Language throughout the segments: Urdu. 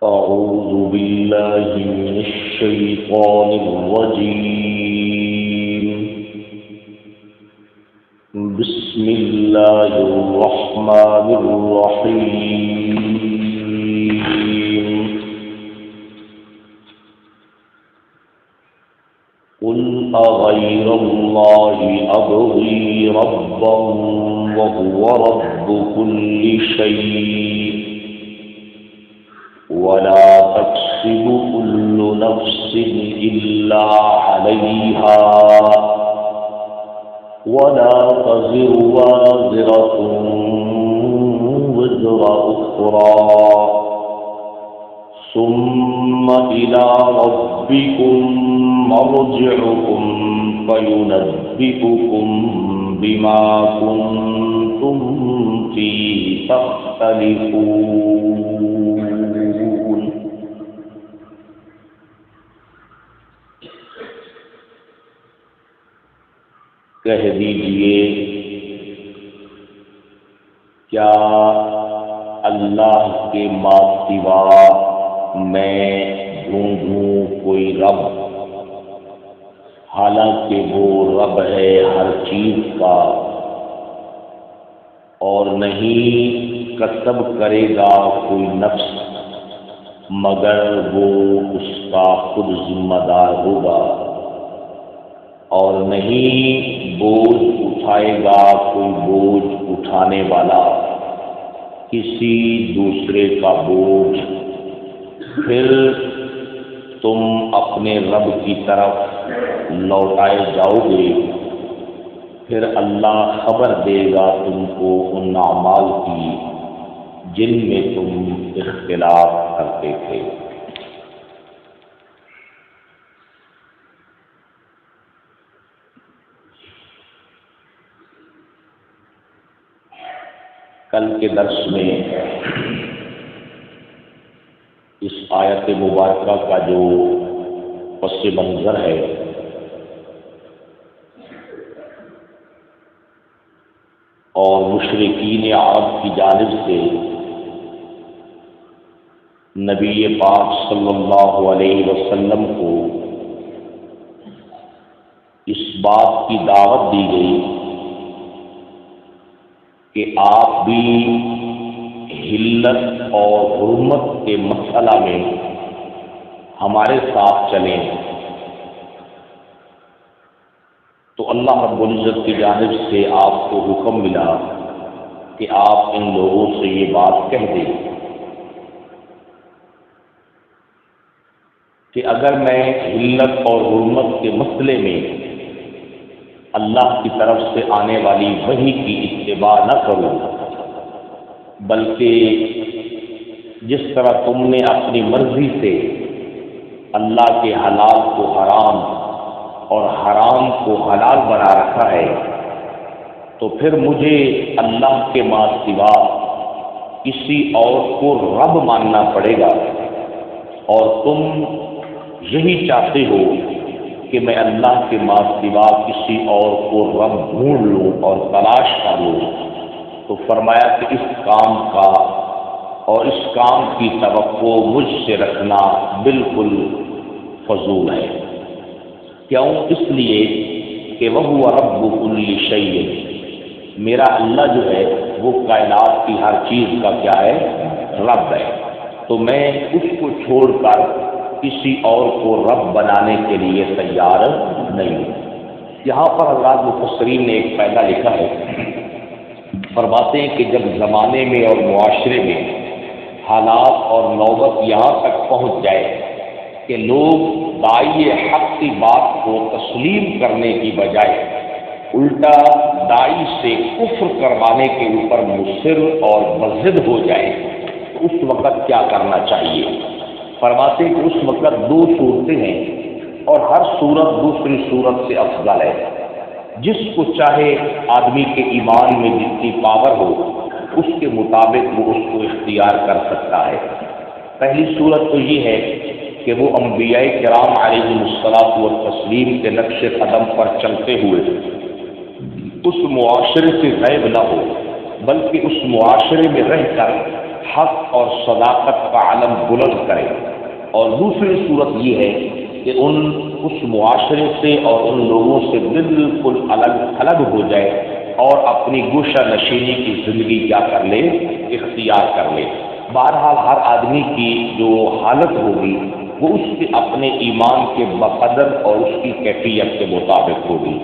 أعوذ بالله من الشيطان الرجيم. بسم الله الرحمن الرحيم. قل أغير الله أبغي ربا وهو رب كل شيء ولا تكسب كل نفس إلا عليها ولا تزر وازرة وزر أخرى ثم إلى ربكم مرجعكم فينبئكم بما كنتم فيه تختلفون. کہہ دیجئے کیا اللہ کے ماں سوا میں ڈھونڈوں کوئی رب، حالانکہ وہ رب ہے ہر چیز کا، اور نہیں کسب کرے گا کوئی نفس مگر وہ اس کا خود ذمہ دار ہوگا، اور نہیں بوجھ اٹھائے گا کوئی بوجھ اٹھانے والا کسی دوسرے کا بوجھ. پھر تم اپنے رب کی طرف لوٹائے جاؤ گے، پھر اللہ خبر دے گا تم کو ان اعمال کی جن میں تم اختلاف کرتے تھے. کل کے درس میں اس آیت مبارکہ کا جو پس منظر ہے اور مشرکین عرب کی جانب سے نبی پاک صلی اللہ علیہ وسلم کو اس بات کی دعوت دی گئی کہ آپ بھی حلت اور حرمت کے مسئلہ میں ہمارے ساتھ چلیں، تو اللہ رب العزت کی جانب سے آپ کو حکم ملا کہ آپ ان لوگوں سے یہ بات کہہ دیں کہ اگر میں حلت اور حرمت کے مسئلے میں اللہ کی طرف سے آنے والی وحی کی اتباع نہ کروں، بلکہ جس طرح تم نے اپنی مرضی سے اللہ کے حلال کو حرام اور حرام کو حلال بنا رکھا ہے، تو پھر مجھے اللہ کے ماں سوا کسی اور کو رب ماننا پڑے گا، اور تم یہی چاہتے ہو کہ میں اللہ کے ماں سوا کسی اور کو رب ڈھونڈ لوں اور تلاش کر لوں. تو فرمایا کہ اس کام کا اور اس کام کی توقع مجھ سے رکھنا بالکل فضول ہے. کیوں؟ اس لیے کہ وہ رب کل شیء، میرا اللہ جو ہے وہ کائنات کی ہر چیز کا کیا ہے؟ رب ہے. تو میں اس کو چھوڑ کر کسی اور کو رب بنانے کے لیے تیار نہیں ہوں. یہاں پر حضرات مفسرین نے ایک قاعدہ لکھا ہے، فرماتے ہیں کہ جب زمانے میں اور معاشرے میں حالات اور نوبت یہاں تک پہنچ جائے کہ لوگ داعی حق کی بات کو تسلیم کرنے کی بجائے الٹا داعی سے کفر کروانے کے اوپر مصر اور مضد ہو جائے، تو اس وقت کیا کرنا چاہیے؟ فرماتے ہیں کہ اس وقت دو صورتیں ہیں اور ہر صورت دوسری صورت سے افضل ہے. جس کو چاہے آدمی کے ایمان میں جتنی پاور ہو اس کے مطابق وہ اس کو اختیار کر سکتا ہے. پہلی صورت تو یہ ہے کہ وہ انبیاء کرام علیہم الصلاۃ والتسلیم کے نقش قدم پر چلتے ہوئے اس معاشرے سے غائب نہ ہو، بلکہ اس معاشرے میں رہ کر حق اور صداقت کا علم بلند کرے، اور دوسری صورت یہ ہے کہ اس معاشرے سے اور ان لوگوں سے بالکل الگ ہو جائے اور اپنی گوشہ نشینی کی زندگی کیا کر لے، اختیار کر لے۔ بہرحال ہر آدمی کی جو حالت ہوگی وہ اس کے اپنے ایمان کے بقدر اور اس کی کیفیت کے مطابق ہوگی۔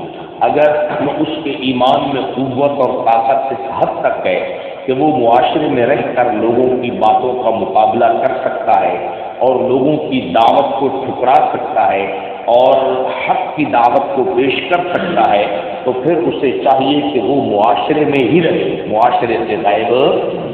اگر اس کے ایمان میں قوت اور طاقت اس حد تک ہے کہ وہ معاشرے میں رہ کر لوگوں کی باتوں کا مقابلہ کر سکتا ہے اور لوگوں کی دعوت کو ٹھکرا سکتا ہے اور حق کی دعوت کو پیش کر سکتا ہے، تو پھر اسے چاہیے کہ وہ معاشرے میں ہی رہے، معاشرے سے غائب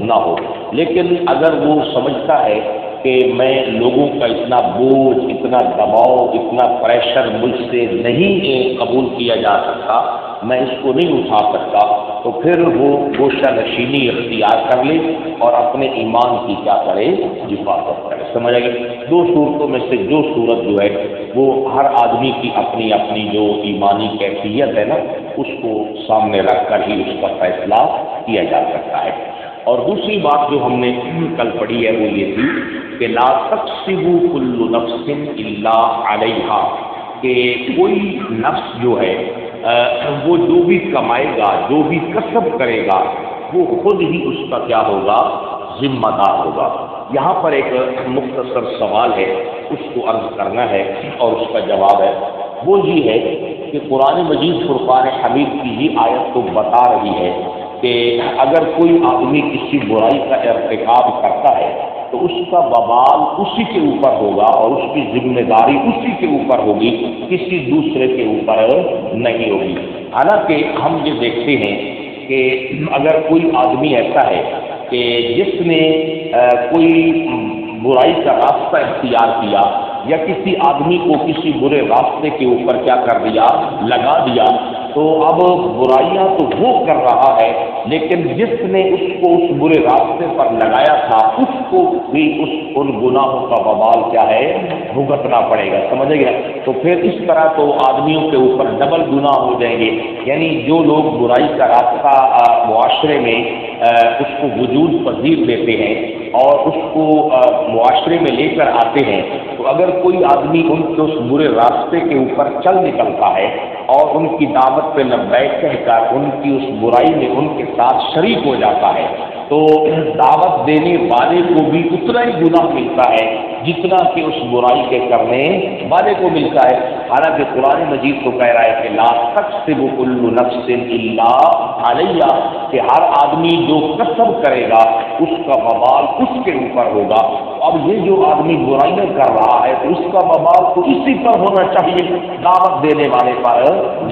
نہ ہو۔ لیکن اگر وہ سمجھتا ہے کہ میں لوگوں کا اتنا بوجھ، اتنا دباؤ، اتنا پریشر مجھ سے نہیں قبول کیا جا سکتا، میں اس کو نہیں اٹھا سکتا، تو پھر وہ گوشہ نشینی اختیار کر لے اور اپنے ایمان کی کیا کرے، حفاظت کرے۔ سمجھ آئے گی؟ دو صورتوں میں سے جو صورت جو ہے وہ ہر آدمی کی اپنی اپنی جو ایمانی کیفیت ہے نا، اس کو سامنے رکھ کر ہی اس کا فیصلہ کیا جا سکتا ہے۔ اور دوسری بات جو ہم نے کل پڑھی ہے وہ یہ تھی کہ لا تکسب کل نفس الا علیہا، کہ کوئی نفس جو ہے وہ جو بھی کمائے گا، جو بھی کسب کرے گا، وہ خود ہی اس کا کیا ہوگا، ذمہ دار ہوگا۔ یہاں پر ایک مختصر سوال ہے، اس کو عرض کرنا ہے اور اس کا جواب ہے وہ یہ ہے کہ قرآن مجید فرقان حمید کی یہ آیت تو بتا رہی ہے کہ اگر کوئی آدمی کسی برائی کا ارتکاب کرتا ہے تو اس کا وبال اسی کے اوپر ہوگا اور اس کی ذمہ داری اسی کے اوپر ہوگی، کسی دوسرے کے اوپر نہیں ہوگی۔ حالانکہ ہم یہ دیکھتے ہیں کہ اگر کوئی آدمی ایسا ہے کہ جس نے کوئی برائی کا راستہ اختیار کیا یا کسی آدمی کو کسی برے راستے کے اوپر کیا کر دیا، لگا دیا، تو اب برائیاں تو وہ کر رہا ہے لیکن جس نے اس کو اس برے راستے پر لگایا تھا اس کو بھی ان گناہوں کا وبال کیا ہے، بھگتنا پڑے گا۔ سمجھے گا؟ تو پھر اس طرح تو آدمیوں کے اوپر ڈبل گناہ ہو جائیں گے۔ یعنی جو لوگ برائی کا راستہ معاشرے میں اس کو وجود پذیر دیتے ہیں اور اس کو معاشرے میں لے کر آتے ہیں، تو اگر کوئی آدمی ان کے اس برے راستے کے اوپر چل نکلتا ہے اور ان کی دعوت پہ لبیک کہہ کر ان کی اس برائی میں ان کے ساتھ شریک ہو جاتا ہے، تو دعوت دینے والے کو بھی اتنا ہی گناہ ملتا ہے جتنا کہ اس برائی کے کرنے والے کو ملتا ہے۔ حالانکہ قرآن مجید تو کہہ رہا ہے کہ لا تکسب کل نفس الا علیہا، کہ ہر آدمی جو کسب کرے گا اس کا وبال اس کے اوپر ہوگا۔ اب یہ جو آدمی برائیاں کر رہا ہے تو اس کا وبال تو اسی پر ہونا چاہیے، دعوت دینے والے پر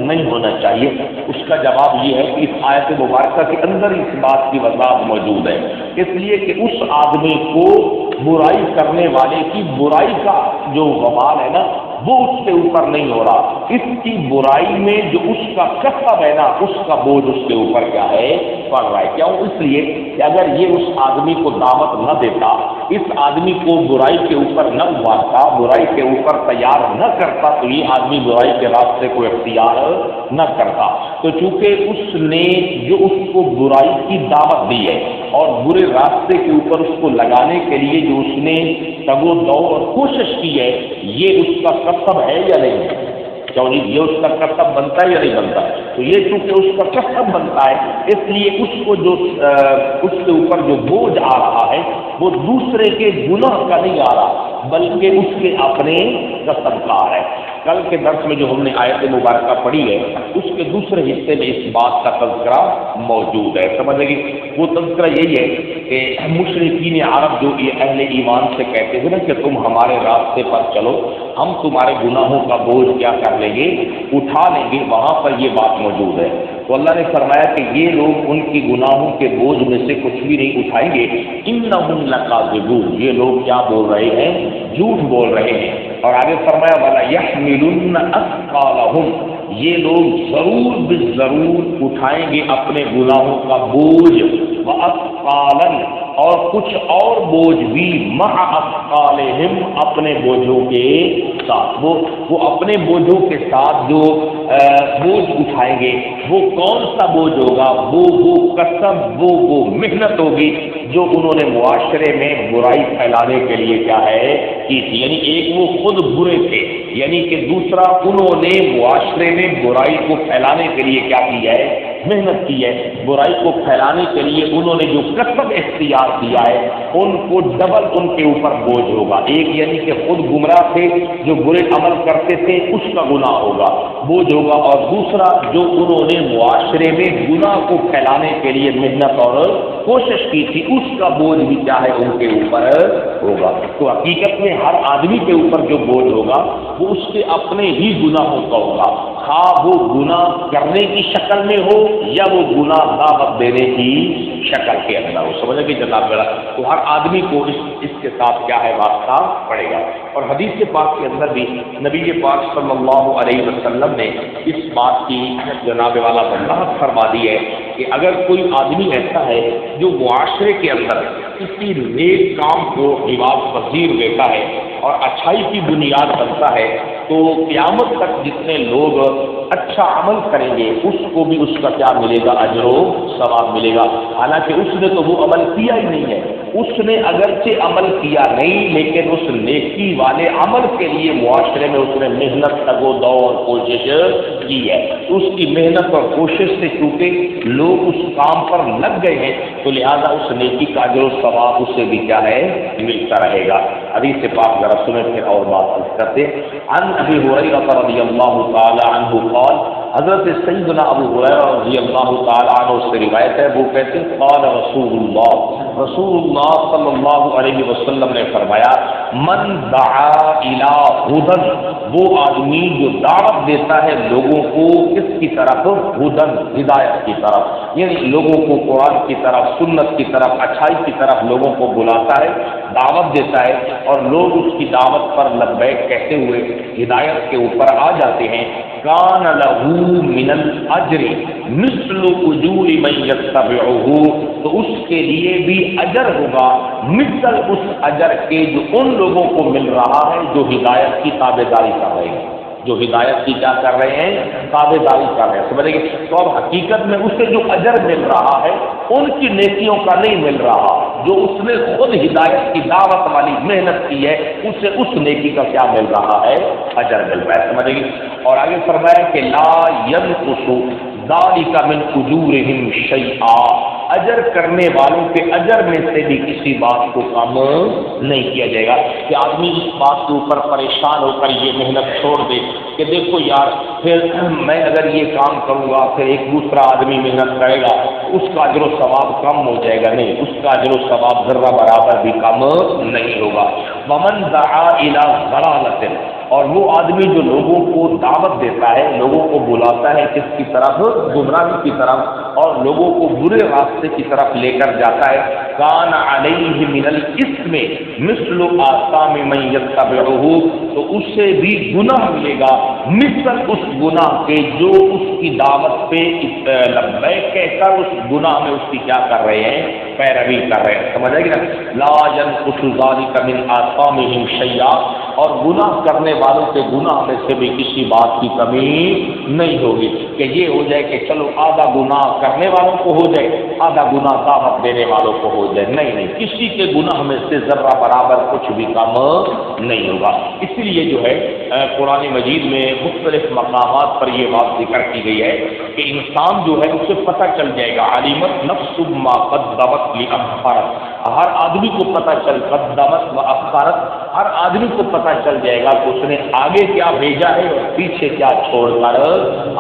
نہیں ہونا چاہیے۔ اس کا جواب یہ ہے کہ اس آیت مبارکہ کے اندر اس بات کی وضاحت موجود ہے، اس لیے کہ اس آدمی کو برائی کرنے والے کی برائی کا جو وبال ہے نا وہ اس کے اوپر نہیں ہو رہا، اس کی برائی میں جو اس کا کسب ہے نا اس کا بوجھ اس کے اوپر کیا ہے، پڑ رہا ہے۔ کیوں؟ اس لیے کہ اگر یہ اس آدمی کو دعوت نہ دیتا، اس آدمی کو برائی کے اوپر نہ ابھارتا، برائی کے اوپر تیار نہ کرتا، تو یہ آدمی برائی کے راستے کو اختیار نہ کرتا۔ تو چونکہ اس نے جو اس کو برائی کی دعوت دی ہے اور برے راستے کے اوپر اس کو لگانے کے لیے جو اس نے تگ و دو اور کوشش کی ہے، یہ اس کا کسب ہے یا نہیں ہے؟ کیوں نہیں؟ یہ اس کا کسب بنتا ہے یا نہیں بنتا؟ تو یہ چونکہ اس کا کسب بنتا ہے، اس لیے اس کو جو اس کے اوپر جو بوجھ آ رہا ہے وہ دوسرے کے گناہ کا نہیں آ رہا بلکہ اس کے اپنے کسب کا آ رہا ہے۔ کل کے درس میں جو ہم نے آیت مبارکہ پڑھی ہے اس کے دوسرے حصے میں اس بات کا تذکرہ موجود ہے۔ سمجھ لگی؟ وہ تذکرہ یہی ہے کہ مشرکین عرب جو اہل ایمان سے کہتے ہیں نا کہ تم ہمارے راستے پر چلو، ہم تمہارے گناہوں کا بوجھ کیا کر لیں گے، اٹھا لیں گے، وہاں پر یہ بات موجود ہے۔ تو اللہ نے فرمایا کہ یہ لوگ ان کی گناہوں کے بوجھ میں سے کچھ بھی نہیں اٹھائیں گے، انہم لکاذبون، یہ لوگ کیا بول رہے ہیں، جھوٹ بول رہے ہیں۔ اور آگے فرمایا وَلَا يَحْمِلُنَّ أَثْقَالَهُمْ، یہ لوگ ضرور بالضرور اٹھائیں گے اپنے گناہوں کا بوجھ، وَأَثْقَالًا، اور کچھ اور بوجھ بھی، مَعَ أَثْقَالِهِمْ، اپنے بوجھوں کے ساتھ، وہ اپنے بوجھوں کے ساتھ جو بوجھ اٹھائیں گے وہ کون سا بوجھ ہوگا؟ وہ کسب، وہ محنت ہوگی جو انہوں نے معاشرے میں برائی پھیلانے کے لیے کیا ہے کی تھی. یعنی ایک وہ خود برے تھے، یعنی کہ دوسرا انہوں نے معاشرے میں برائی کو پھیلانے کے لیے کیا کی ہے، محنت کی ہے. برائی کو پھیلانے کے لیے انہوں نے جو کسب اختیار کیا ہے ان کو ڈبل ان کے اوپر بوجھ ہوگا. ایک یعنی کہ خود گمراہ تھے، جو برے عمل کرتے تھے اس کا گناہ ہوگا، بوجھ ہوگا، اور دوسرا جو انہوں نے معاشرے میں گناہ کو پھیلانے کے لیے محنت اور کوشش کی تھی اس کا بوجھ بھی کیا ہے ان کے اوپر ہوگا. تو حقیقت میں ہر آدمی کے اوپر جو بوجھ ہوگا وہ اس کے اپنے ہی گناہوں کا ہوگا، خواہ وہ گناہ کرنے کی شکل میں ہو یا وہ گناہ دعوت دینے کی شکل کے اندر ہو. سمجھے کہ جناب میرا، تو ہر آدمی کو اس کے ساتھ کیا ہے واسطہ پڑے گا. اور حدیث کے پاک کے اندر بھی نبی پاک صلی اللہ علیہ وسلم نے اس بات کی جناب والا وضاحت فرما دی ہے کہ اگر کوئی آدمی ایسا ہے جو معاشرے کے اندر کسی نیک کام کو عبادت پذیر دیتا ہے اور اچھائی کی بنیاد بنتا ہے تو قیامت تک جتنے لوگ اچھا عمل کریں گے اس کو بھی اس کا کیا ملے گا، اجر و ثواب ملے گا. حالانکہ اس نے تو وہ عمل کیا ہی نہیں ہے، اس نے اگرچہ عمل کیا نہیں لیکن اس نیکی والے عمل کے لیے معاشرے میں اس نے محنت تگ و دو اور کوشش کی ہے. اس کی محنت اور کوشش سے چونکہ لوگ اس کام پر لگ گئے ہیں تو لہذا اس نیکی کا اجر و ثواب اس سے بھی کیا ہے ملتا رہے گا. حدیث پاک ذرا سنیں پھر اور بات کرتے. عن ابی ہریرہ رضی اللہ تعالی عنہ قال، حضرت سیدنا ابو ہریرہ رضی اللہ تعالی عنہ سے روایت ہے، وہ کہتے ہیں قال رسول اللہ صلی اللہ علیہ وسلم نے فرمایا، من دعا الی ہدی، وہ آدمی جو دعوت دیتا ہے لوگوں کو کس کی طرف، ہدن، ہدایت کی طرف، یعنی لوگوں کو قرآن کی طرف، سنت کی طرف، اچھائی کی طرف لوگوں کو بلاتا ہے، دعوت دیتا ہے اور لوگ اس کی دعوت پر لبیک کہتے ہوئے ہدایت کے اوپر آ جاتے ہیں. کان لہ من الاجر مثل اجور من یتبعہ، تو اس کے لیے بھی اجر ہوگا مثل اس اجر کے جو ان لوگوں کو مل رہا ہے جو ہدایت کی تابعداری کر رہے ہیں، جو ہدایت کی کیا کر رہے ہیں، تابعداری کر رہے ہیں. سمجھیں گے؟ تو اب حقیقت میں اسے جو اجر مل رہا ہے ان کی نیکیوں کا نہیں مل رہا، جو اس نے خود ہدایت کی دعوت والی محنت کی ہے اسے اس نیکی کا کیا مل رہا ہے، اجر مل رہا ہے. سمجھیں گے؟ اور آگے فرمایا کہ لا ينقص ذلك من اجورهم شیئا، اجر کرنے والوں کے اجر میں سے بھی کسی بات کو کم نہیں کیا جائے گا. کہ آدمی اس بات کے اوپر پریشان ہو کر یہ محنت چھوڑ دے کہ دیکھو یار پھر میں اگر یہ کام کروں گا پھر ایک دوسرا آدمی محنت کرے گا اس کا اجر و ثواب کم ہو جائے گا. نہیں، اس کا اجر و ثواب ذرہ برابر بھی کم نہیں ہوگا. ومن دعا الی ضلالۃ، اور وہ آدمی جو لوگوں کو دعوت دیتا ہے، لوگوں کو بلاتا ہے کس کی طرف، گمراہی کی طرف، اور لوگوں کو برے راستے کی طرف لے کر جاتا ہے، کان علیہ من الاثم مثل آثام من یتبعہ، تو اس سے بھی گناہ ملے گا مثل اس گناہ کے جو اس کی دعوت پہ لبیک کہہ کر اس گناہ میں اس کی کیا کر رہے ہیں، پیروی کر رہے ہیں. سمجھ آئے گی نا؟ لا ينقص ذلك من آثامهم شیئا، اور گناہ کرنے والوں کے گناہ میں سے بھی کسی بات کی کمی نہیں ہوگی کہ یہ ہو جائے کہ چلو آدھا گناہ کرنے والوں کو ہو جائے، آدھا گناہ دعوت دینے والوں کو ہو جائے. نہیں، کسی کے گناہ میں سے ذرہ برابر کچھ بھی کم نہیں ہوگا. اسی لیے جو ہے قرآن مجید میں مختلف مقامات پر یہ بات ذکر کی گئی ہے کہ انسان جو ہے اسے پتہ چل جائے گا، علمت نفس ما قدمت لأخرت، ہر آدمی کو پتہ چل قدمت و اخرت، ہر آدمی کو پتہ چل جائے گا کہ اس نے آگے کیا بھیجا ہے اور پیچھے کیا چھوڑ کر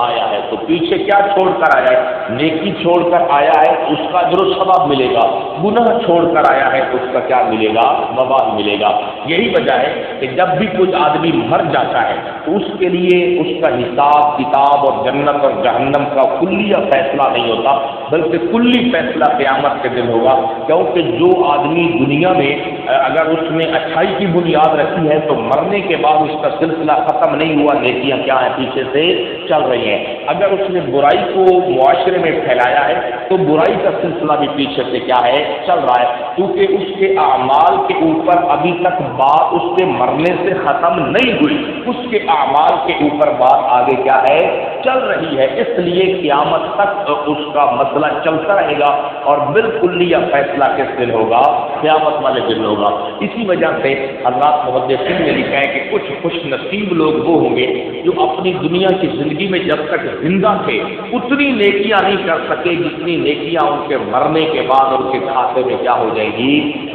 آیا ہے. تو پیچھے کیا چھوڑ کر آیا ہے، نیکی چھوڑ کر آیا ہے اس کا اجر و ثواب ملے گا، گناہ چھوڑ کر آیا ہے تو اس کا کیا ملے گا، وبال ملے گا. یہی وجہ ہے کہ جب بھی کوئی آدمی مر جاتا ہے تو اس کے لیے اس کا حساب کتاب اور جنت اور جہنم کا کلیہ فیصلہ نہیں ہوتا، بلکہ کلی فیصلہ قیامت کے دن ہوگا. کیونکہ جو آدمی دنیا میں اگر اس نے اچھائی کی بنیاد رکھی ہے تو مرنے کے بعد اس کا سلسلہ ختم نہیں ہوا، نیکیاں کیا ہیں پیچھے سے چل رہی ہیں۔ اگر اس نے برائی کو معاشرے میں پھیلایا ہے تو برائی کا سلسلہ بھی پیچھے سے کیا ہے چل رہا ہے، کیونکہ اس کے اعمال کے اوپر ابھی تک بات اس کے مرنے سے ختم نہیں ہوئی، اس کے اعمال کے اوپر بات آگے کیا ہے چل رہی ہے، اس لیے قیامت تک اس کا مسئلہ چلتا رہے گا اور بالکل یہ فیصلہ کس دن ہوگا؟ قیامت والے دن ہوگا۔ اسی وجہ سے حضرات محدثین نے لکھا ہے کہ کچھ خوش نصیب لوگ وہ ہوں گے جو اپنی دنیا کی زندگی میں جب تک زندہ تھے اتنی نیکیاں نہیں کر سکے جتنی نیکیاں ان کے مرنے کے بعد ان کے کھاتے میں کیا ہو جائے گی؟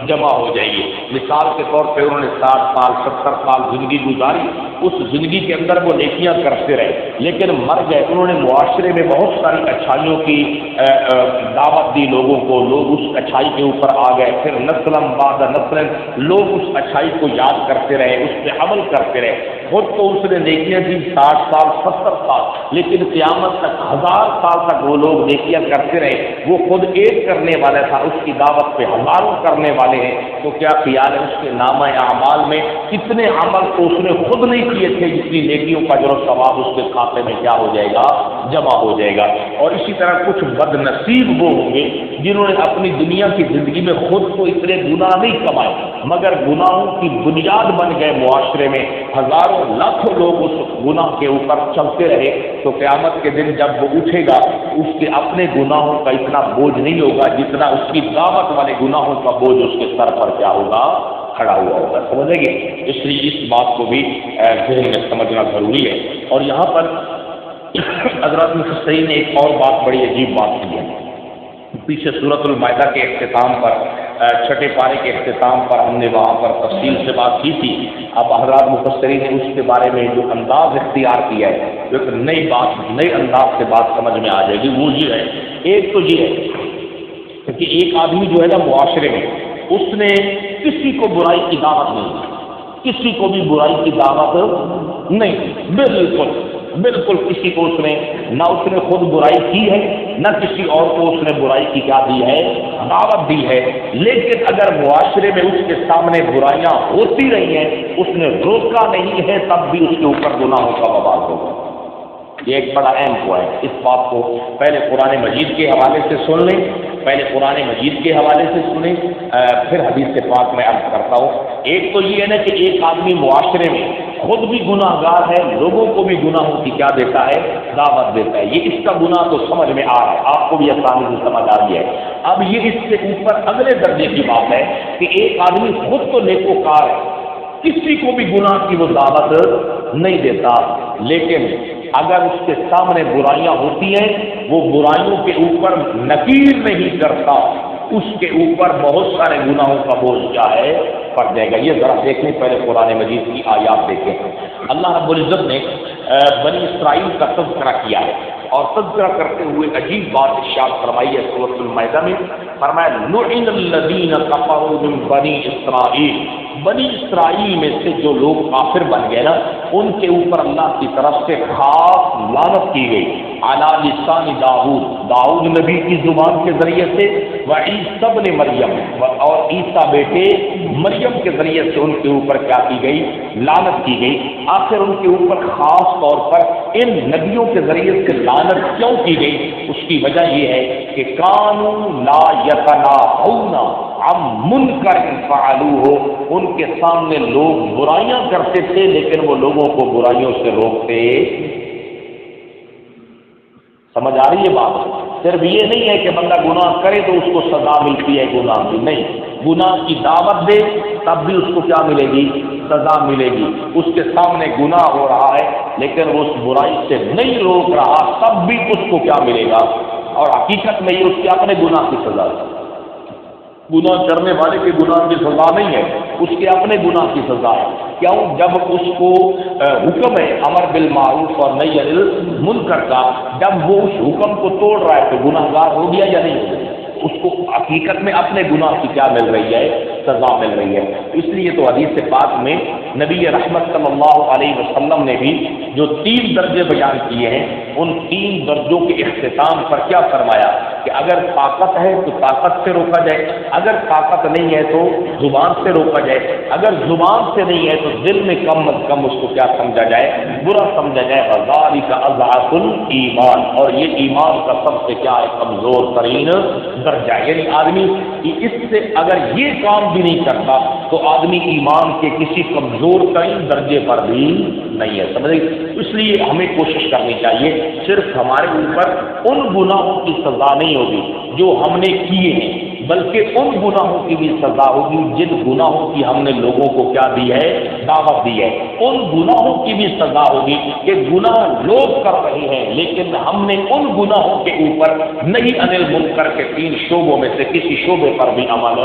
جمع ہو جائے گی۔ مثال کے طور پہ انہوں نے 60 سال 70 سال زندگی گزاری، اس زندگی کے اندر وہ نیکیاں کرتے رہے لیکن مر گئے، انہوں نے معاشرے میں بہت ساری اچھائیوں کی دعوت دی لوگوں کو، لوگ اس اچھائی کے اوپر آ گئے، پھر نسل بعد نسل لوگ اس اچھائی کو یاد کرتے رہے، اس پہ عمل کرتے رہے، خود تو اس نے نیکیاں دی 60 سال 70 سال، لیکن قیامت تک 1000 سال تک وہ لوگ نیکیاں کرتے رہے، وہ خود ایک کرنے والا تھا، اس کی دعوت پہ ہزاروں کرنے والے ہیں، تو کیا خیال ہے اس کے نامہ اعمال میں کتنے عمل تو اس نے خود نہیں کیے تھے جتنی نیکیوں کا جو ثواب اس کے کھاتے میں کیا ہو جائے گا؟ جمع ہو جائے گا۔ اور اسی طرح کچھ بد نصیب وہ ہوں گے جنہوں نے اپنی دنیا کی زندگی میں خود کو اتنے گناہ نہیں کمائے مگر گناہوں کی بنیاد بن گئے، معاشرے میں ہزاروں لاکھوں لوگ اس گناہ کے اوپر چلتے رہے، تو قیامت کے دن جب وہ اٹھے گا اس کے اپنے گناہوں کا اتنا بوجھ نہیں ہوگا جتنا اس کی دعوت والے گناہوں کا بوجھ اس کے سر پر کیا ہوگا؟ کھڑا ہوا ہوگا۔ سمجھیں گے؟ اس لیے اس بات کو بھی ذہن میں سمجھنا ضروری ہے۔ اور یہاں پر حضرات مفسرین نے ایک اور بات بڑی عجیب بات کی ہے، پیچھے سورۃ المائدہ کے اختتام پر، چھٹے پارے کے اختتام پر ہم نے وہاں پر تفصیل سے بات کی تھی، اب حضرات مفسرین نے اس کے بارے میں جو انداز اختیار کیا ہے، جو ایک نئی بات، نئے انداز سے بات سمجھ میں آ جائے گی، وہ یہ ہے، ایک تو یہ ہے کہ ایک آدمی جو ہے نا معاشرے میں اس نے کسی کو برائی کی دعوت نہیں دی، کسی کو بھی برائی کی دعوت نہیں دی، بالکل کسی کو اس نے نہ اس نے خود برائی کی ہے نہ کسی اور کو اس نے برائی کی کیا دی ہے؟ دعوت دی ہے، لیکن اگر معاشرے میں اس کے سامنے برائیاں ہوتی رہی ہیں اس نے روکا نہیں ہے تب بھی اس کے اوپر گناہوں کا وبال ہوگا۔ یہ ایک بڑا اہم ہوا ہے، اس بات کو پہلے قرآن مجید کے حوالے سے سن لیں، پہلے قرآن مجید کے حوالے سے سنیں، پھر حدیث پاک میں عرض کرتا ہوں۔ ایک تو یہ ہے نا کہ ایک آدمی معاشرے میں خود بھی گناہ گار ہے، لوگوں کو بھی گناہوں کی کیا دیتا ہے؟ دعوت دیتا ہے، یہ اس کا گناہ تو سمجھ میں آ رہا ہے، آپ کو بھی آسانی سے سمجھ آ رہی ہے۔ اب یہ اس سے اوپر اگلے درجے کی بات ہے کہ ایک آدمی خود تو نیکوکار ہے، کسی کو بھی گناہ کی وہ دعوت نہیں دیتا، لیکن اگر اس کے سامنے برائیاں ہوتی ہیں وہ برائیوں کے اوپر نکیر نہیں کرتا، اس کے اوپر بہت سارے گناہوں کا بوجھ کیا ہے؟ پڑ جائے گا۔ یہ ذرا دیکھیں، پہلے قرآن مجید کی آیات دیکھیں۔ اللہ رب العزت نے بنی اسرائیل کا تذکرہ کیا ہے اور تذکرہ کرتے ہوئے عجیب بات ارشاد فرمائی ہے سورۃ المائدہ میں، فرمایا لعن الذین کفروا من بنی اسرائیل، بنی اسرائیل میں سے جو لوگ کافر بن گئے نا ان کے اوپر اللہ کی طرف سے خاص لعنت کی گئی، علی لسان داؤد نبی کی زبان کے ذریعے سے، وعیسی ابن مریم اور عیسیٰ بیٹے مریم کے ذریعے سے ان کے اوپر کیا کی گئی؟ لعنت کی گئی۔ آخر ان کے اوپر خاص طور پر ان نبیوں کے ذریعے سے لعنت کیوں کی گئی؟ اس کی وجہ یہ ہے کہ کانوا لا یتناہون عن منکر فعلوہ، ان کے سامنے لوگ برائیاں کرتے تھے لیکن وہ لوگوں کو برائیوں سے روکتے۔ سمجھ آ رہی ہے بات؟ صرف یہ نہیں ہے کہ بندہ گناہ کرے تو اس کو سزا ملتی ہے گناہ کی، نہیں، گناہ کی دعوت دے تب بھی اس کو کیا ملے گی؟ سزا ملے گی۔ اس کے سامنے گناہ ہو رہا ہے لیکن وہ اس برائی سے نہیں روک رہا تب بھی اس کو کیا ملے گا؟ اور حقیقت میں یہ اس کے اپنے گناہ کی سزا ہے، گناہ کرنے والے کے گناہ کی سزا نہیں ہے، اس کے اپنے گناہ کی سزا ہے۔ کیوں؟ جب اس کو حکم ہے امر بالمعروف اور نہی عن المنکر کا، جب وہ اس حکم کو توڑ رہا ہے تو گناہ گار ہو گیا یا نہیں ہو گیا؟ اس کو حقیقت میں اپنے گناہ کی کیا مل رہی ہے؟ سزا مل رہی ہے۔ اس لیے تو حدیث پاک میں نبی رحمت صلی اللہ علیہ وسلم نے بھی جو 3 درجے بیان کیے ہیں ان 3 درجوں کے اختتام پر کیا فرمایا؟ کہ اگر طاقت ہے تو طاقت سے روکا جائے، اگر طاقت نہیں ہے تو زبان سے روکا جائے، اگر زبان سے نہیں ہے تو دل میں کم از کم اس کو کیا سمجھا جائے، برا سمجھا جائے۔ وذالک اضعف الایمان، اور یہ ایمان کا سب سے کیا ہے، کمزور ترین درجہ ہے۔ یعنی آدمی اس سے اگر یہ کام بھی نہیں کرتا تو آدمی ایمان کے کسی کمزور ترین درجے پر بھی نہیں ہے، سمجھے؟ اس لیے ہمیں کوشش کرنی چاہیے صرف ہمارے اوپر ان گناہوں کی سزا نہیں ہوگی جو ہم نے کیے ہیں، بلکہ ان گناہوں کی بھی سزا ہوگی جن گناہوں کی ہم نے لوگوں کو کیا دی ہے، دعوت دی ہے۔ ان گناہوں کی بھی سزا ہوگی کہ گناہ لوگ کر رہے ہیں لیکن ہم نے ان گناہوں کے اوپر نہیں انل منکر کے 3 شعبوں میں سے کسی شعبے پر بھی عمل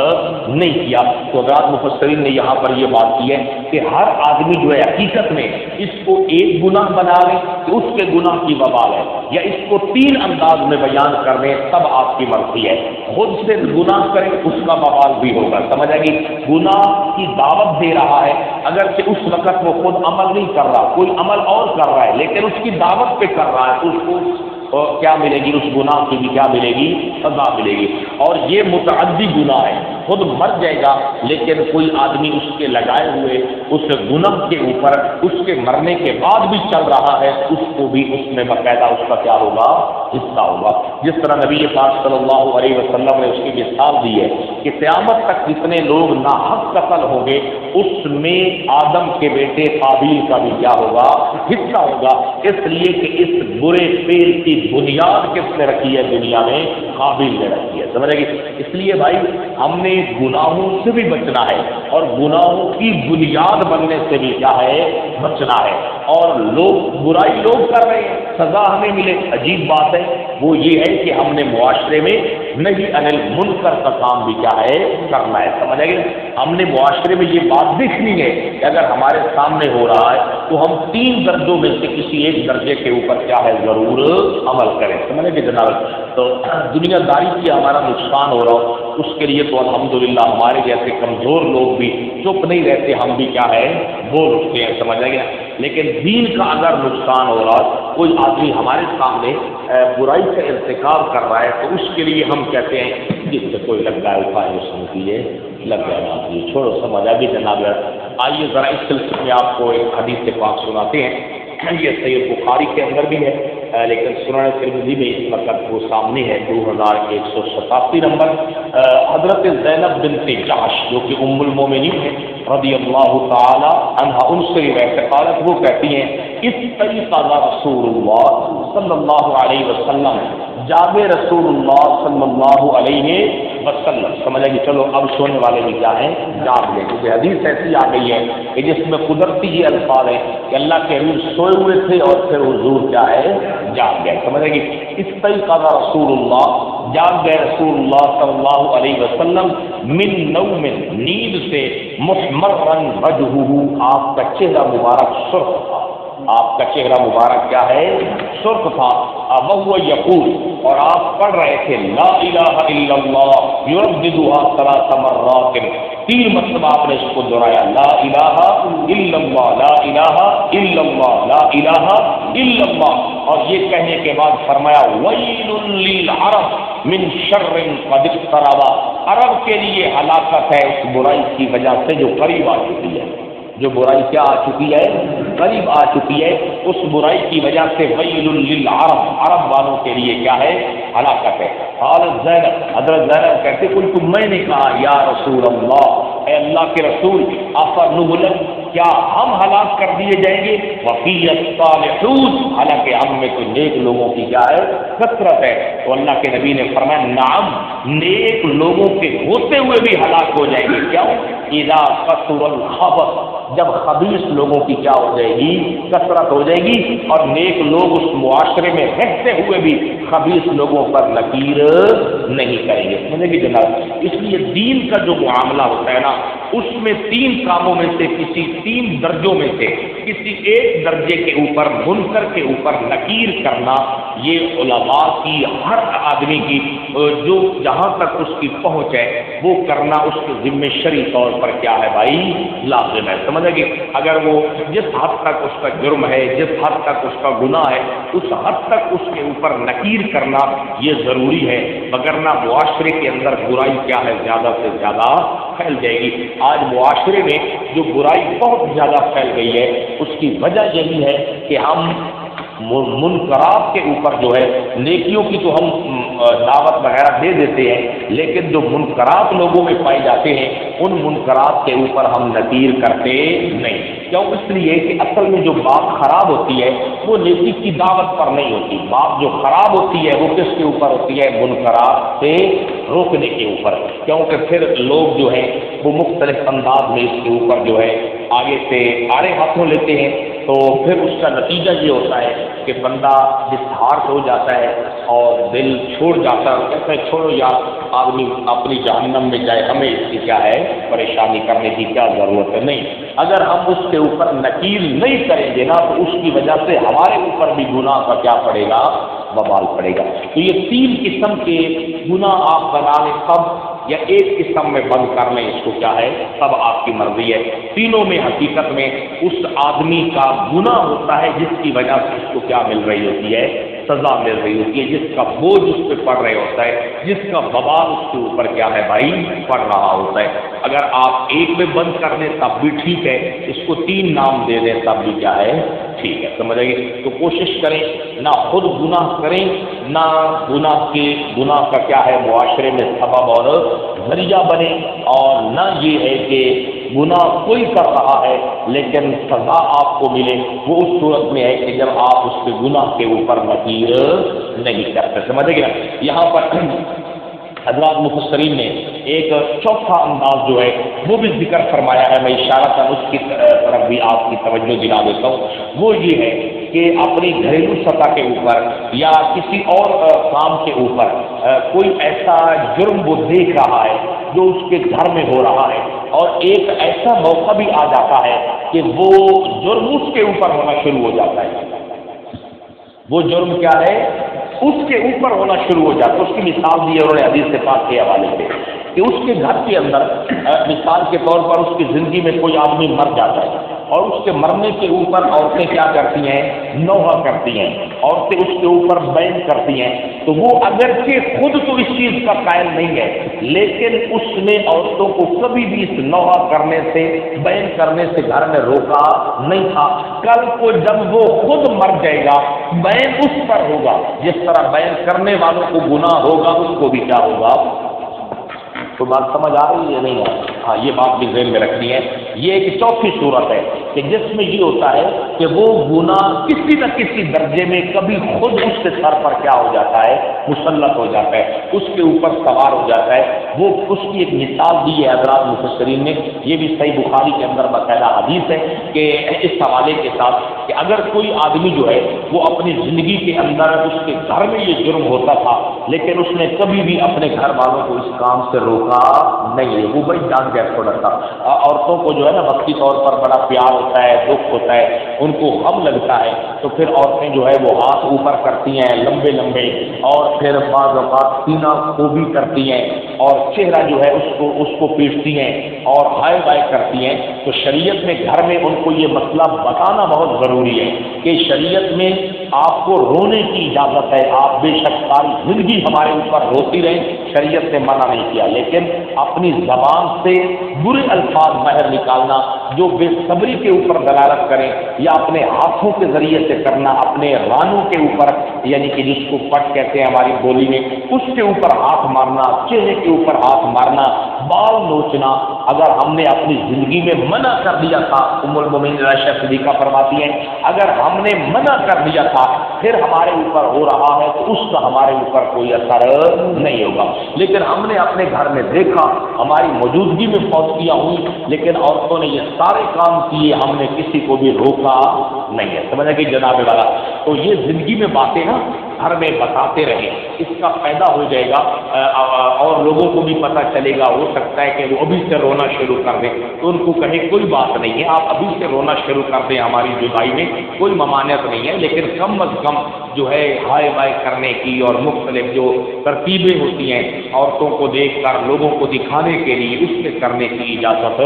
نہیں کیا۔ تو حضرات مفسرین نے یہاں پر یہ بات کی ہے کہ ہر آدمی جو ہے حقیقت میں اس کو ایک گناہ بنا لے کہ اس کے گناہ کی وبال ہے، یا اس کو 3 انداز میں بیان کر لیں تب آپ کی مرضی ہے۔ خود سے گناہ کرے اس کا وبال بھی ہوگا، سمجھ آئے گی؟ گناہ کی دعوت دے رہا ہے اگرچہ اس وقت وہ خود عمل نہیں کر رہا، کوئی عمل اور کر رہا ہے لیکن اس کی دعوت پہ کر رہا ہے تو اس کو کیا ملے گی، اس گناہ کی بھی کیا ملے گی، سزا ملے گی۔ اور یہ متعدی گناہ ہے، خود مر جائے گا لیکن کوئی آدمی اس کے لگائے ہوئے اس گناہ کے اوپر اس کے مرنے کے بعد بھی چل رہا ہے، اس کو بھی اس میں باقاعدہ اس کا کیا ہوگا، حصہ ہوگا۔ جس طرح نبی پاک صلی اللہ علیہ وسلم نے اس کی مثال دی ہے کہ قیامت تک جتنے لوگ ناحق قتل ہوں گے اس میں آدم کے بیٹے قابیل کا بھی کیا ہوگا، حصہ ہوگا، اس لیے کہ اس برے فعل کی بنیاد کس نے رکھی ہے دنیا میں، قابیل نے رکھی ہے، سمجھے گی؟ اس لیے بھائی ہم نے گناہوں سے بھی بچنا ہے اور گناہوں کی بنیاد بننے سے بھی کیا ہے، بچنا ہے۔ اور برائی لوگ کر رہے ہیں، سزا ہمیں ملے، عجیب بات ہے وہ یہ ہے کہ ہم نے معاشرے میں نہیں انل منکر کا کام بھی کیا ہے، کرنا ہے، سمجھ آئے گا؟ ہم نے معاشرے میں یہ بات دیکھنی ہے کہ اگر ہمارے سامنے ہو رہا ہے تو ہم 3 درجوں میں سے کسی ایک درجے کے اوپر کیا ہے، ضرور عمل کریں، سمجھے کہ جناب؟ تو دنیا داری کی ہمارا نقصان ہو رہا ہو اس کے لیے تو الحمدللہ ہمارے جیسے کمزور لوگ بھی چپ نہیں رہتے، ہم بھی کیا ہے، بول اٹھتے ہیں، سمجھ آئے گا؟ لیکن دین کا اگر نقصان ہو رہا ہے، کوئی آدمی ہمارے سامنے برائی کا ارتکاب کر رہا ہے تو اس کے لیے ہم کہتے ہیں جس سے کوئی لگ رہا ہے اٹھائے اس میں کیجیے، لگ جائے یہ چھوڑو، سمجھ آ بھی جناب۔ آئیے ذرا اس سلسلے میں آپ کو ایک حدیث پاک سناتے ہیں، یہ صحیح بخاری کے اندر بھی ہے لیکن سنن ترمذی میں اس وقت وہ سامنے ہے 2187 نمبر۔ حضرت زینب بنت جحش جو کہ ام المومنین ہے رضی اللہ تعالی عنہا، ان سے روایت قالت، وہ کہتی ہیں اس طریقہ رسول اللہ صلی اللہ علیہ وسلم، جاب رسول اللہ صلی اللہ علیہ وسلم، سمجھے کہ چلو اب سونے والے بھی کیا ہیں، جاگ لیں، کیونکہ حدیث ایسی آ گئی ہے کہ جس میں قدرتی یہ الفاظ ہے کہ اللہ کے حبیب سوئے ہوئے تھے اور پھر حضور کیا ہے، جاگ گئے، سمجھے کہ اس طریقہ رسول اللہ، جاگ گئے رسول اللہ صلی اللہ علیہ وسلم، من نوم، نیند سے، محمرن وجہہ، آپ کا چہرہ مبارک سرخ تھا، آپ کا چہرہ مبارک کیا ہے، سرخ تھا، وہو یقول، اور آپ پڑھ رہے تھے لا الہ الا اللہ یرددها 3 مرات، 3 مرتبہ آپ نے اس کو دہرایا، لا الہ الا اللہ، لا الہ الا اللہ، لا الہ الا اللہ، اور یہ کہنے کے بعد فرمایا ویل للعرب من شر قد اقترب، عرب کے لیے ہلاکت ہے اس برائی کی وجہ سے جو قریب آ چکی ہے، جو برائی کیا آ چکی ہے، قریب آ چکی ہے، اس برائی کی وجہ سے ویل للعرب، عرب والوں کے لیے کیا ہے، ہلاکت ہے۔ حضرت زینب، حضرت زینب کہتے قلت، میں نے کہا یا رسول اللہ، اے اللہ کے رسول، افنہلک، کیا ہم ہلاک کر دیے جائیں گے، وفی الصالحون، حالانکہ ہم میں تو نیک لوگوں کی کیا ہے، کثرت ہے۔ تو اللہ کے نبی نے فرمایا نعم، نیک لوگوں کے ہوتے ہوئے بھی ہلاک ہو جائیں گے، کیا؟ اذا کثر الخبث، جب خبیث لوگوں کی کیا ہو جائے گی، کثرت ہو جائے گی، اور نیک لوگ اس معاشرے میں رہتے ہوئے بھی خبیث لوگوں پر لکیر نہیں کریں گے، سمجھے گی جناب؟ اس لیے دین کا جو معاملہ ہوتا ہے نا، اس میں 3 کاموں میں سے کسی 3 درجوں میں سے کسی ایک درجے کے اوپر منکر کے اوپر نکیر کرنا، یہ علماء کی ہر آدمی کی جو جہاں تک اس کی پہنچ ہے وہ کرنا اس کے ذمہ شرعی طور پر کیا ہے بھائی، لازم ہے. سمجھے کہ اگر وہ جس حد تک اس کا جرم ہے، جس حد تک اس کا گناہ ہے، اس حد تک اس کے اوپر نکیر کرنا یہ ضروری ہے، وگرنہ معاشرے کے اندر برائی کیا ہے، زیادہ سے زیادہ پھیل جائے گی. آج معاشرے میں جو برائی بہت زیادہ پھیل گئی ہے اس کی وجہ یہی ہے کہ ہم منکرات کے اوپر جو ہے، نیکیوں کی تو ہم دعوت وغیرہ دے دیتے ہیں، لیکن جو منکرات لوگوں میں پائے جاتے ہیں ان منکرات کے اوپر ہم نکیر کرتے نہیں. کیوں؟ اس لیے کہ اصل میں جو بات خراب ہوتی ہے وہ نیکی کی دعوت پر نہیں ہوتی. بات جو خراب ہوتی ہے وہ کس کے اوپر ہوتی ہے؟ منکرات سے روکنے کے اوپر. کیونکہ پھر لوگ جو ہیں وہ مختلف انداز میں اس کے اوپر جو ہے آگے سے آڑے ہاتھوں لیتے ہیں، تو پھر اس کا نتیجہ یہ ہوتا ہے کہ بندہ ڈسہارٹ ہو جاتا ہے اور دل چھوڑ جاتا ہے، کہتا ہے چھوڑو یار، آدمی اپنی جہنم میں جائے، ہمیں اس کی کیا ہے پریشانی کرنے کی کیا ضرورت ہے. نہیں، اگر ہم اس کے اوپر نکیل نہیں کریں گے نا تو اس کی وجہ سے ہمارے اوپر بھی گناہ کا کیا پڑے گا، وبال پڑے گا. تو یہ 3 قسم کے گناہ آپ بنا لیں تب، یا ایک قسم میں بند کر لیں، اس کو کیا ہے تب آپ کی مرضی ہے. تینوں میں حقیقت میں اس آدمی کا گناہ ہوتا ہے جس کی وجہ سے اس کو کیا مل رہی ہوتی ہے، سزا مل رہی ہوتی ہے، جس کا بوجھ اس پہ پڑ رہا ہوتا ہے، جس کا وبال اس کے اوپر کیا ہے بھائی پڑ رہا ہوتا ہے. اگر آپ ایک میں بند کر دیں تب بھی ٹھیک ہے، اس کو 3 نام دے دیں تب بھی کیا ہے ٹھیک ہے. سمجھ آئیے؟ تو کوشش کریں نہ خود گناہ کریں، نہ گناہ کا کیا ہے معاشرے میں سبب اور ذریعہ بنے، اور نہ یہ ہے کہ گناہ کوئی کر رہا ہے لیکن سزا آپ کو ملے. وہ اس صورت میں ہے کہ جب آپ اس کے گناہ کے اوپر نکیر نہیں کرتے. سمجھے گا؟ یہاں پر حضرات مفسرین نے ایک چوتھا انداز جو ہے وہ بھی ذکر فرمایا ہے، میں اشارہ کر اس کی طرف بھی آپ کی توجہ دلا دیتا ہوں. وہ یہ ہے کہ اپنی گھریلو سطح کے اوپر یا کسی اور کام کے اوپر کوئی ایسا جرم وہ دیکھ رہا ہے جو اس کے گھر میں ہو رہا ہے، اور ایک ایسا موقع بھی آ جاتا ہے کہ وہ جرم اس کے اوپر ہونا شروع ہو جاتا ہے. وہ جرم کیا ہے؟ اس کے اوپر ہونا شروع ہو جاتا ہے. اس کی مثال دی ہے انہوں نے حدیث پاک کے حوالے سے کہ اس کے گھر کے اندر مثال کے طور پر اس کی زندگی میں کوئی آدمی مر جاتا ہے، اور اس کے مرنے کے اوپر عورتیں کیا کرتی ہیں؟ نوحہ کرتی ہیں، عورتیں اس کے اوپر بین کرتی ہیں. تو وہ اگرچہ خود تو اس چیز کا قائل نہیں ہے، لیکن اس نے عورتوں کو کبھی بھی اس نوحہ کرنے سے، بین کرنے سے گھر میں روکا نہیں تھا. کل کو جب وہ خود مر جائے گا بین اس پر ہوگا، جس طرح بین کرنے والوں کو گناہ ہوگا اس کو بھی کیا ہوگا. تو بات سمجھ آ رہی ہے نہیں ہے؟ ہاں، یہ بات بھی ذہن میں رکھنی ہے. یہ ایک چوتھی صورت ہے کہ جس میں یہ ہوتا ہے کہ وہ گناہ کسی نہ کسی درجے میں کبھی خود اس کے سر پر کیا ہو جاتا ہے، مسلط ہو جاتا ہے، اس کے اوپر سوار ہو جاتا ہے. وہ اس کی ایک مثال دی ہے حضرات مفسرین نے، یہ بھی صحیح بخاری کے اندر باقاعدہ حدیث ہے کہ اس حوالے کے ساتھ کہ اگر کوئی آدمی جو ہے وہ اپنی زندگی کے اندر اس کے گھر میں یہ جرم ہوتا تھا لیکن اس نے کبھی بھی اپنے گھر والوں کو اس کام سے روکا نہیں ہے، وہ بھائی جان گیا تھوڑا سا. عورتوں کو جو ہے نا وقتی طور پر بڑا پیار ہوتا ہے، دکھ ہوتا ہے، ان کو غم لگتا ہے، تو پھر عورتیں جو ہے وہ ہاتھ اوپر کرتی ہیں لمبے لمبے، اور پھر بعض اوقات سینہ خوبی کرتی ہیں، اور چہرہ جو ہے اس کو پیٹتی ہیں اور ہائے بائے کرتی ہیں. تو شریعت میں گھر میں ان کو یہ مسئلہ بتانا بہت ضروری ہے کہ شریعت میں آپ کو رونے کی اجازت ہے. آپ بے شک ساری زندگی ہمارے اوپر روتی رہیں، شریعت نے منع نہیں کیا، لیکن اپنی زبان سے برے الفاظ باہر نکالنا جو بے صبری کے اوپر دلالت کریں، یا اپنے ہاتھوں کے ذریعے سے کرنا، اپنے رانوں کے اوپر، یعنی کہ جس کو پٹ کہتے ہیں ہماری بولی میں، اس کے اوپر ہاتھ مارنا، چہرے کے اوپر ہاتھ مارنا، بال نوچنا، اگر ہم نے اپنی زندگی میں منع کر دیا تھا، ام المومنین عائشہ صدیقہ فرماتی ہیں اگر ہم نے منع کر دیا تھا پھر ہمارے اوپر ہو رہا ہے تو اس کا ہمارے اوپر کوئی اثر نہیں ہوگا. لیکن ہم نے اپنے گھر میں دیکھا، ہماری موجودگی میں فوتیاں ہوئی، لیکن عورتوں نے یہ سارے کام کیے، ہم نے کسی کو بھی روکا نہیں ہے. سمجھا کہ جناب والا، تو یہ زندگی میں باتیں نا گھر میں بتاتے رہیں، اس کا فائدہ ہو جائے گا اور لوگوں کو بھی پتہ چلے گا۔ ہو سکتا ہے کہ وہ ابھی سے رونا شروع کر دیں تو ان کو کہیں کوئی بات نہیں ہے، آپ ابھی سے رونا شروع کر دیں، ہماری جدائی میں کوئی ممانعت نہیں ہے، لیکن کم از کم جو ہے ہائے بائے کرنے کی اور مختلف جو ترتیبیں ہوتی ہیں عورتوں کو دیکھ کر لوگوں کو دکھانے کے لیے اس سے کرنے کی اجازت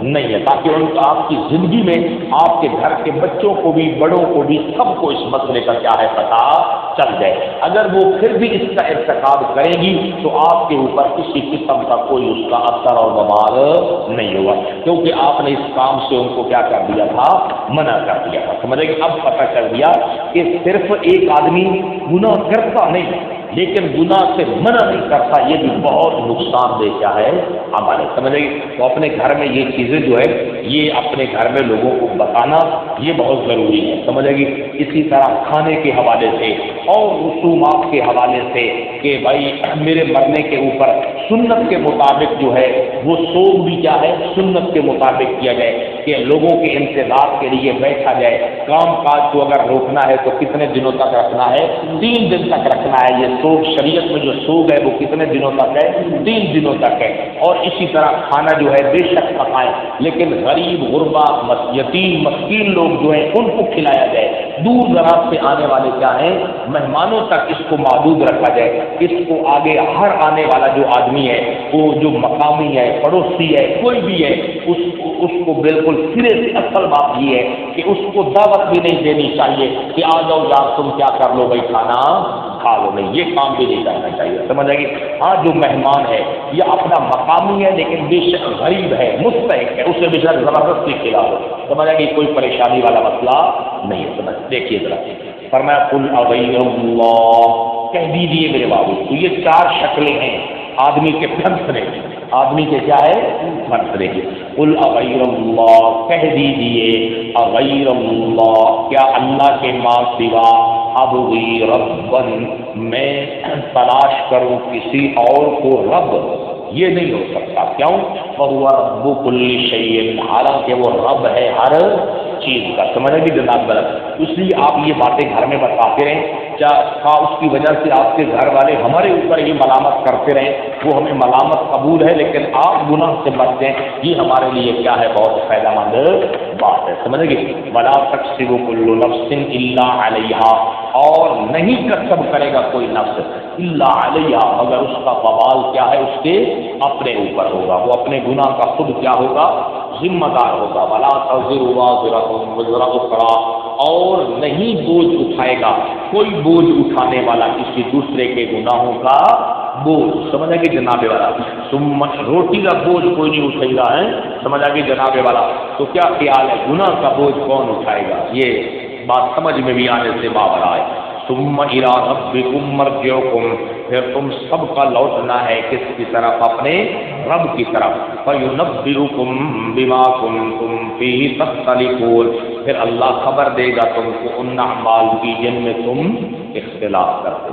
نہیں ہے، تاکہ ان کو آپ کی زندگی میں آپ کے گھر کے بچوں کو بھی بڑوں کو بھی سب کو اس مسئلے کا کیا ہے پتہ چل جائے۔ اگر وہ پھر بھی اس کا ارتکاب کرے گی تو آپ کے اوپر کسی قسم کا کوئی اس کا اثر اور وبال نہیں ہوگا، کیونکہ آپ نے اس کام سے ان کو کیا کر دیا تھا، منع کر دیا تھا۔ سمجھے کہ اب پتہ چل گیا کہ صرف ایک آدمی گناہ کرتا نہیں لیکن گناہ سے منع نہیں کرتا، یہ بھی بہت نقصان دہ کیا ہے عمل ہے۔ سمجھے تو اپنے گھر میں یہ چیزیں جو ہے یہ اپنے گھر میں لوگوں کو بتانا یہ بہت ضروری ہے، سمجھے گی۔ اسی طرح کھانے کے حوالے سے اور رسومات کے حوالے سے کہ بھائی میرے مرنے کے اوپر سنت کے مطابق جو ہے وہ سوگ بھی کیا ہے سنت کے مطابق کیا جائے، کہ لوگوں کے انتظار کے لیے بیٹھا جائے۔ کام کاج کو اگر روکنا ہے تو کتنے دنوں تک رکھنا ہے، 3 دن تک رکھنا ہے۔ یہ سوگ شریعت میں جو سوگ ہے وہ کتنے دنوں تک ہے، 3 دنوں تک ہے۔ اور اسی طرح کھانا جو ہے بے شک پکائیں لیکن غریب غربا یتیم مسکین لوگ جو ہیں ان کو کھلایا جائے، دور دراز سے آنے والے کیا ہیں مہمانوں تک اس کو محدود رکھا جائے۔ اس کو آگے ہر آنے والا جو آدمی ہے وہ جو مقامی ہے پڑوسی ہے کوئی بھی ہے اس کو بالکل سرے سے اصل بات یہ ہے کہ اس کو دعوت بھی نہیں دینی چاہیے کہ آ جاؤ یار تم کیا کر لو بھائی کھانا کھا لو، نہیں، یہ کام بھی نہیں کرنا چاہیے، سمجھ آئے گی۔ ہاں جو مہمان ہے یہ اپنا مقامی ہے لیکن بے شک غریب ہے مستحق ہے، اسے بے شک زبردستی کھلا دو، سمجھ آئے گی، کوئی پریشانی والا مسئلہ نہیں ہے۔ سمجھ دیکھیے ذرا فرمایا قل اغیر اللہ، کہہ دیجیے میرے بابو، تو یہ 4 شکلیں ہیں آدمی کے پھنسنے کی، آدمی کے کیا ہے پھنسنے کی۔ قل اغیر اللہ، کہہ دیجیے اغیر اللہ، کیا اللہ کے ماں سوا ابغی ربن، میں تلاش کروں کسی اور کو رب، یہ نہیں ہو سکتا، کیوں؟ وہو رب کل شیء، حالانکہ وہ رب ہے ہر چیز کا، سمجھے بھی جناب غلط، اس لیے آپ یہ باتیں گھر میں بتاتے رہیں، کیا اس کی وجہ سے آپ کے گھر والے ہمارے اوپر یہ ملامت کرتے رہیں، وہ ہمیں ملامت قبول ہے لیکن آپ گناہ سے بچ جائیں، یہ ہمارے لیے کیا ہے بہت فائدہ مند بات ہے، سمجھے گی۔ ولا تکسب کل نفس الا علیہا، اور نہیں کسب کرے گا کوئی نفس الا علیہا مگر اس کا وبال کیا ہے اس کے اپنے اوپر ہوگا، وہ اپنے گناہ کا خود کیا ہوگا ذمہ دار ہوگا۔ ولا تزر وازرۃ وزر اخرى، اور نہیں بوجھ اٹھائے گا کوئی بوجھ اٹھانے والا کسی دوسرے کے گناہوں کا بوجھ، سمجھا کہ جناب والا، روٹی کا بوجھ کوئی نہیں اٹھائے گا ہے، سمجھا کہ جناب والا، تو کیا خیال ہے گناہ کا بوجھ کون اٹھائے گا؟ یہ بات سمجھ میں بھی آنے سے باور آئے۔ ثم الی ربکم مرجعکم، پھر تم سب کا لوٹنا ہے کس کی طرف؟ اپنے رب کی طرف۔ فینبئکم بما کنتم فیہ تختلفون، پھر اللہ خبر دے گا تم کو ان اعمال کی جن میں تم اختلاف کرتے